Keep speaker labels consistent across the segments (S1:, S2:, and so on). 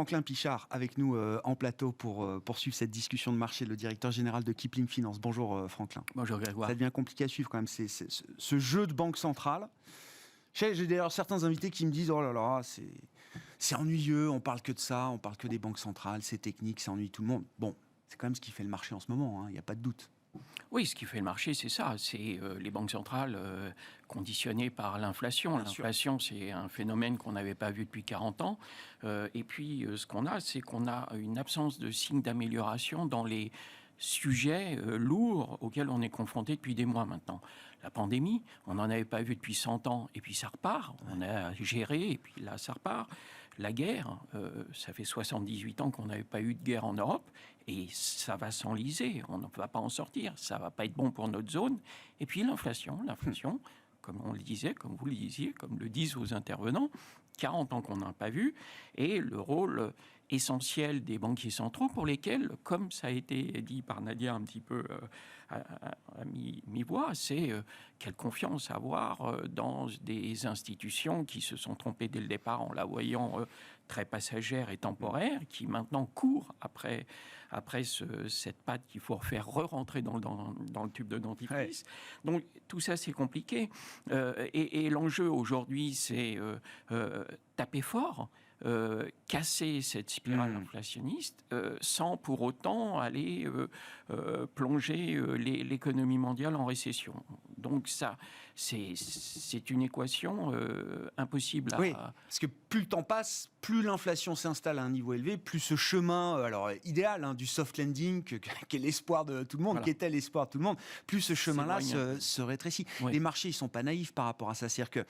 S1: Franklin Pichard avec nous en plateau pour poursuivre cette discussion de marché, le directeur général de Kipling Finance. Bonjour Franklin.
S2: Bonjour Grégoire.
S1: Ça devient compliqué à suivre quand même, ce jeu de banque centrale. J'ai d'ailleurs certains invités qui me disent « Oh là là, c'est ennuyeux, on parle que de ça, on parle que des banques centrales, c'est technique, ça ennuie tout le monde. » Bon, c'est quand même ce qui fait le marché en ce moment, il n'y a pas de doute.
S2: Oui, ce qui fait le marché, c'est ça. C'est les banques centrales conditionnées par l'inflation. L'inflation, c'est un phénomène qu'on n'avait pas vu depuis 40 ans. Et puis, ce qu'on a, c'est qu'on a une absence de signes d'amélioration dans les sujets lourds auxquels on est confronté depuis des mois maintenant. La pandémie, on n'en avait pas vu depuis 100 ans, et puis ça repart. On a géré, et puis là, ça repart. La guerre, ça fait 78 ans qu'on n'avait pas eu de guerre en Europe, et ça va s'enliser. On ne va pas en sortir. Ça ne va pas être bon pour notre zone. Et puis l'inflation, comme on le disait, comme vous le disiez, comme le disent vos intervenants, 40 ans qu'on n'a pas vu, et le rôle essentiel des banquiers centraux pour lesquels, comme ça a été dit par Nadia un petit peu à mi-voix, c'est quelle confiance avoir dans des institutions qui se sont trompées dès le départ en la voyant très passagère et temporaire, qui maintenant courent après cette patte qu'il faut refaire re-rentrer dans le tube de dentifrice. Ouais. Donc tout ça c'est compliqué. Et l'enjeu aujourd'hui c'est taper fort, casser cette spirale inflationniste sans pour autant aller plonger l'économie mondiale en récession. Donc ça, c'est une équation impossible à...
S1: Oui, parce que plus le temps passe, plus l'inflation s'installe à un niveau élevé, plus ce chemin, alors idéal, du soft landing, qui est l'espoir de tout le monde, qui était l'espoir de tout le monde, plus ce chemin-là se rétrécit. Oui. Les marchés, ils sont pas naïfs par rapport à ça. C'est-à-dire que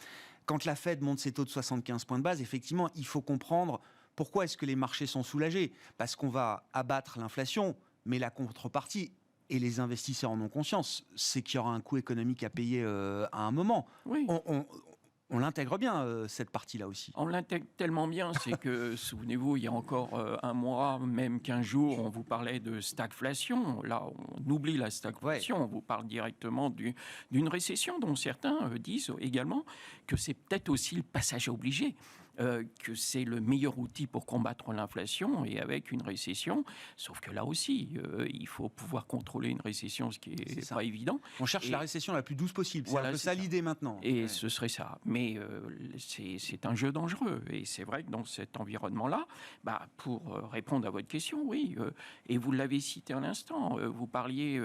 S1: quand la Fed monte ses taux de 75 points de base, effectivement, il faut comprendre pourquoi est-ce que les marchés sont soulagés. Parce qu'on va abattre l'inflation, mais la contrepartie, et les investisseurs en ont conscience, c'est qu'il y aura un coût économique à payer à un moment. Oui. On l'intègre bien, cette partie-là aussi.
S2: On l'intègre tellement bien, c'est que, souvenez-vous, il y a encore un mois, même 15 jours, on vous parlait de stagflation. Là, on oublie la stagflation, on vous parle directement d'une récession dont certains disent également que c'est peut-être aussi le passage obligé. Que c'est le meilleur outil pour combattre l'inflation et avec une récession. Sauf que là aussi, il faut pouvoir contrôler une récession, ce qui est pas évident.
S1: On cherche la récession la plus douce possible. C'est un peu ça l'idée maintenant.
S2: Et ce serait ça. Mais c'est un jeu dangereux. Et c'est vrai que dans cet environnement-là, pour répondre à votre question, oui, et vous l'avez cité à l'instant, vous parliez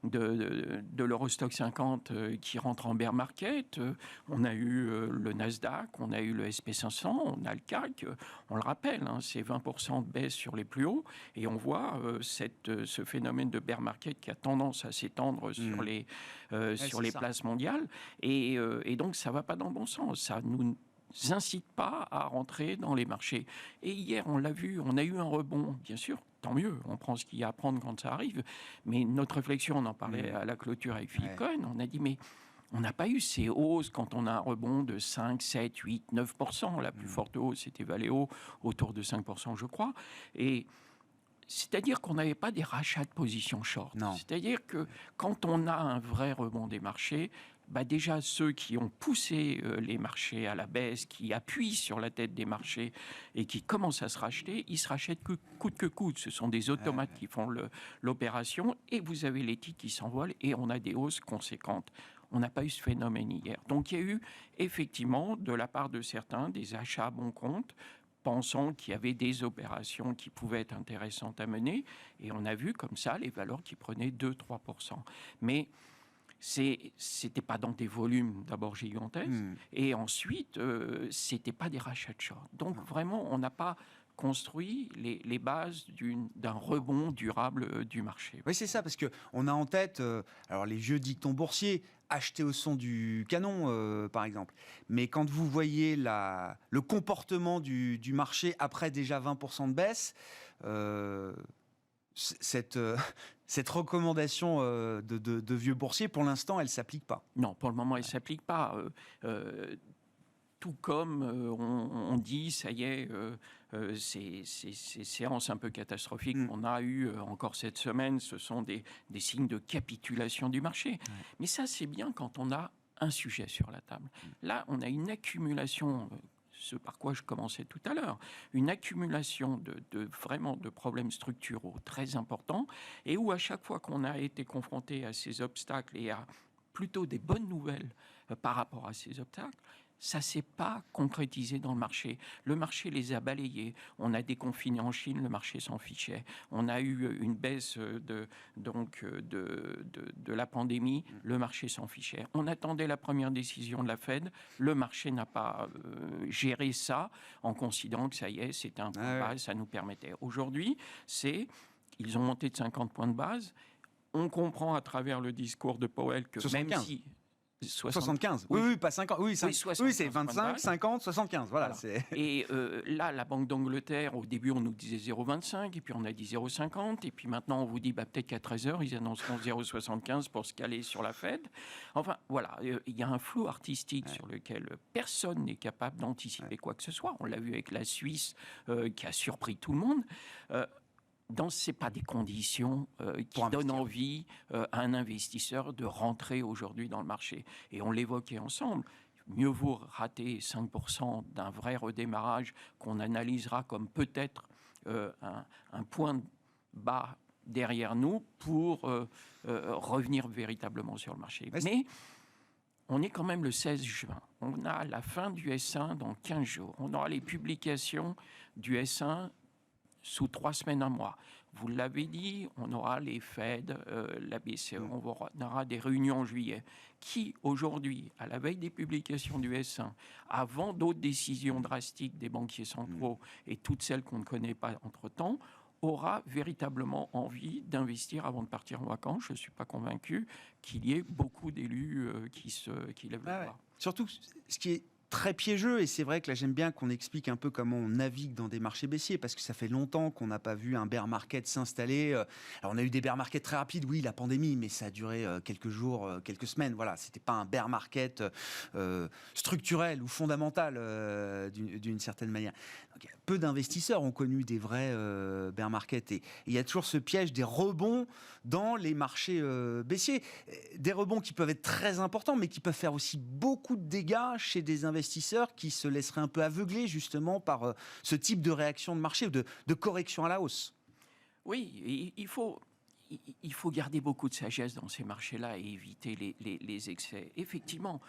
S2: de l'Eurostock 50 qui rentre en bear market. On a eu le Nasdaq, on a eu le SP500, on a le CAC, on le rappelle, c'est 20% de baisse sur les plus hauts, et on voit ce phénomène de bear market qui a tendance à s'étendre sur les places mondiales, et donc ça ne va pas dans le bon sens, ça nous incite pas à rentrer dans les marchés. Et hier, on l'a vu, on a eu un rebond, bien sûr, tant mieux, on prend ce qu'il y a à prendre quand ça arrive, mais notre réflexion, on en parlait à la clôture avec Philippe Cohen, on a dit, mais on n'a pas eu ces hausses quand on a un rebond de 5, 7, 8, 9%. La plus forte hausse, c'était Valeo, autour de 5%, je crois. Et c'est-à-dire qu'on n'avait pas des rachats de positions short. C'est-à-dire que quand on a un vrai rebond des marchés, déjà ceux qui ont poussé les marchés à la baisse, qui appuient sur la tête des marchés et qui commencent à se racheter, ils se rachètent coûte que coûte. Ce sont des automates qui font l'opération, et vous avez les titres qui s'envolent et on a des hausses conséquentes. On n'a pas eu ce phénomène hier. Donc il y a eu effectivement de la part de certains des achats à bon compte, pensant qu'il y avait des opérations qui pouvaient être intéressantes à mener, et on a vu comme ça les valeurs qui prenaient 2-3%. Mais c'était pas dans des volumes d'abord gigantesques, et ensuite c'était pas des rachats de short. Donc vraiment on n'a pas construit les bases d'un rebond durable du marché.
S1: Oui, c'est ça, parce qu'on a en tête alors les vieux dictons boursiers, acheter au son du canon, par exemple. Mais quand vous voyez le comportement du marché après déjà 20% de baisse, cette recommandation de vieux boursiers, pour l'instant, elle ne s'applique pas.
S2: Non, pour le moment, elle ne s'applique pas. Tout comme on dit, ça y est, ces séances un peu catastrophiques qu'on a eues encore cette semaine, ce sont des signes de capitulation du marché. Mais ça, c'est bien quand on a un sujet sur la table. Là, on a une accumulation ce par quoi je commençais tout à l'heure, une accumulation vraiment de problèmes structuraux très importants, et où à chaque fois qu'on a été confronté à ces obstacles et à plutôt des bonnes nouvelles par rapport à ces obstacles, ça ne s'est pas concrétisé dans le marché. Le marché les a balayés. On a déconfiné en Chine, le marché s'en fichait. On a eu une baisse de la pandémie, le marché s'en fichait. On attendait la première décision de la Fed, le marché n'a pas géré ça en considérant que ça y est, c'était un point de base, ça nous permettait. Aujourd'hui, ils ont monté de 50 points de base. On comprend à travers le discours de Powell que
S1: 75.
S2: même si...
S1: 75. Oui, pas 50. Oui, c'est 25, 50, 75. Voilà.
S2: Et là, la Banque d'Angleterre, au début, on nous disait 0,25, et puis on a dit 0,50, et puis maintenant, on vous dit peut-être qu'à 13h, ils annonceront 0,75 pour se caler sur la Fed. Enfin, voilà, il y a un flou artistique sur lequel personne n'est capable d'anticiper quoi que ce soit. On l'a vu avec la Suisse, qui a surpris tout le monde. Ce n'est pas des conditions qui donnent envie à un investisseur de rentrer aujourd'hui dans le marché. Et on l'évoquait ensemble. Mieux vaut rater 5% d'un vrai redémarrage qu'on analysera comme peut-être un point bas derrière nous pour revenir véritablement sur le marché. Mais on est quand même le 16 juin. On a la fin du S1 dans 15 jours. On aura les publications du S1 sous 3 semaines, un mois. Vous l'avez dit, on aura les Fed, la BCE, on aura des réunions en juillet. Qui, aujourd'hui, à la veille des publications du S1, avant d'autres décisions drastiques des banquiers centraux et toutes celles qu'on ne connaît pas entre-temps, aura véritablement envie d'investir avant de partir en vacances? Je ne suis pas convaincu qu'il y ait beaucoup d'élus qui lèvent le bras.
S1: Surtout, ce qui est très piégeux, et c'est vrai que là j'aime bien qu'on explique un peu comment on navigue dans des marchés baissiers, parce que ça fait longtemps qu'on n'a pas vu un bear market s'installer. Alors on a eu des bear markets très rapides, oui, la pandémie, mais ça a duré quelques jours, quelques semaines, voilà, c'était pas un bear market structurel ou fondamental d'une certaine manière. Donc, peu d'investisseurs ont connu des vrais bear markets, et il y a toujours ce piège des rebonds dans les marchés baissiers, des rebonds qui peuvent être très importants, mais qui peuvent faire aussi beaucoup de dégâts chez des investisseurs qui se laisseraient un peu aveugler justement par ce type de réaction de marché ou de correction à la hausse.
S2: Oui, il faut garder beaucoup de sagesse dans ces marchés-là et éviter les excès. Effectivement,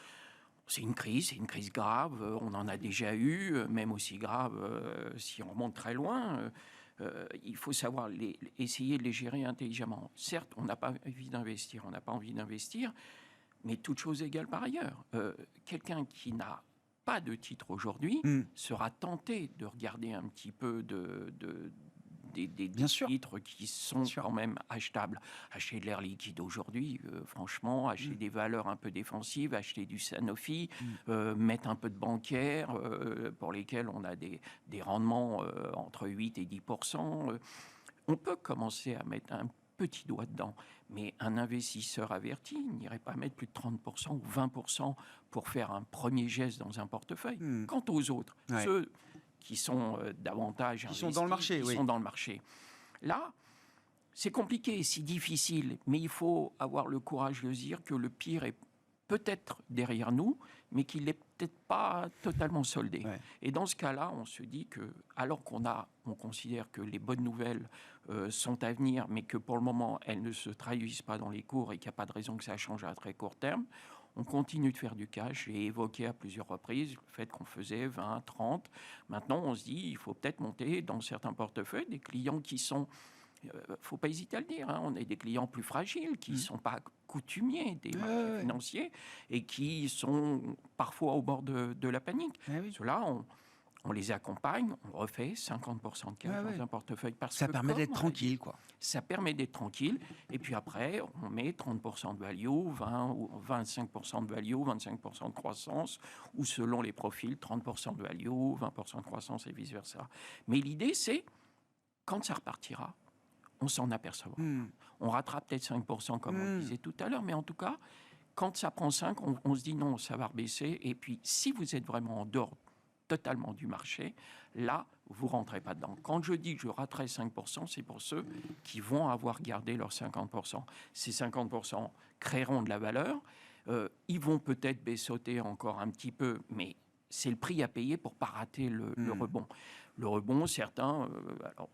S2: c'est une crise grave, on en a déjà eu, même aussi grave si on remonte très loin. Il faut savoir essayer de les gérer intelligemment. Certes, on n'a pas envie d'investir, mais toute chose égale par ailleurs. Quelqu'un qui n'a pas de titre aujourd'hui sera tenté de regarder un petit peu des titres qui sont quand même achetables. Acheter de l'air liquide aujourd'hui, franchement, acheter des valeurs un peu défensives, acheter du Sanofi, mettre un peu de bancaire pour lesquels on a des rendements entre 8 et 10%. On peut commencer à mettre un petit doigt dedans, mais un investisseur averti n'irait pas mettre plus de 30% ou 20% pour faire un premier geste dans un portefeuille. Quant aux autres, ceux qui sont davantage investis,
S1: sont dans le marché,
S2: là, c'est compliqué, c'est difficile, mais il faut avoir le courage de dire que le pire est peut-être derrière nous, mais qu'il n'est peut-être pas totalement soldé. Et dans ce cas-là, on se dit que, alors on considère que les bonnes nouvelles sont à venir, mais que pour le moment, elles ne se traduisent pas dans les cours et qu'il n'y a pas de raison que ça change à très court terme, on continue de faire du cash. J'ai évoqué à plusieurs reprises le fait qu'on faisait 20, 30. Maintenant, on se dit il faut peut-être monter dans certains portefeuilles des clients qui sont... faut pas hésiter à le dire, on a des clients plus fragiles qui ne sont pas coutumiers des marchés financiers et qui sont parfois au bord de la panique. Ceux-là, on les accompagne, on refait 50% de cash dans un portefeuille.
S1: Ça permet d'être tranquille, quoi.
S2: Ça permet d'être tranquille. Et puis après, on met 30% de value, 20 ou 25% de value, 25% de croissance, ou selon les profils, 30% de value, 20% de croissance et vice-versa. Mais l'idée, c'est, quand ça repartira, on s'en apercevra. On rattrape peut-être 5%, comme on disait tout à l'heure, mais en tout cas, quand ça prend 5, on se dit non, ça va rebaisser. Et puis, si vous êtes vraiment en dehors totalement du marché, là, vous ne rentrez pas dedans. Quand je dis que je raterai 5%, c'est pour ceux qui vont avoir gardé leurs 50%. Ces 50% créeront de la valeur. Ils vont peut-être baissoter encore un petit peu, mais c'est le prix à payer pour ne pas rater le rebond. Le rebond, certains, alors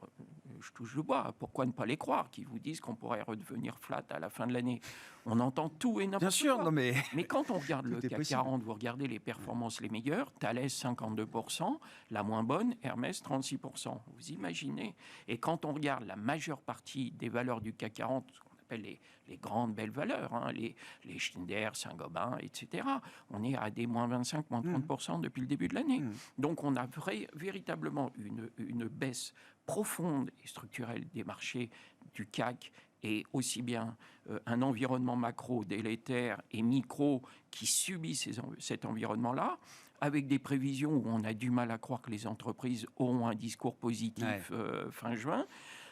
S2: je touche le bois, pourquoi ne pas les croire, qui vous disent qu'on pourrait redevenir flat à la fin de l'année. On entend tout et n'importe quoi.
S1: Bien sûr, non mais...
S2: Mais quand on regarde le CAC
S1: possible.
S2: 40, vous regardez les performances les meilleures, Thales 52%, la moins bonne, Hermès 36%. Vous imaginez. Et quand on regarde la majeure partie des valeurs du CAC 40, les grandes belles valeurs, hein, les Schneider, Saint-Gobain, etc. On est à des moins 25, moins 30% depuis le début de l'année. Donc on a véritablement une baisse profonde et structurelle des marchés du CAC et aussi bien un environnement macro délétère et micro qui subit cet environnement-là, avec des prévisions où on a du mal à croire que les entreprises auront un discours positif fin juin.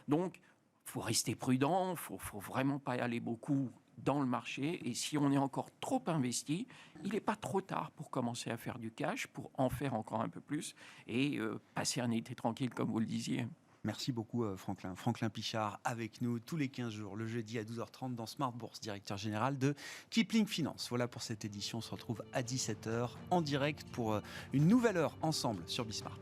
S2: Donc, il faut rester prudent, il ne faut vraiment pas y aller beaucoup dans le marché. Et si on est encore trop investi, il n'est pas trop tard pour commencer à faire du cash, pour en faire encore un peu plus et passer un été tranquille, comme vous le disiez.
S1: Merci beaucoup Franklin. Franklin Pichard avec nous tous les 15 jours, le jeudi à 12h30 dans Smart Bourse, directeur général de Kipling Finance. Voilà pour cette édition, on se retrouve à 17h en direct pour une nouvelle heure ensemble sur Bismart.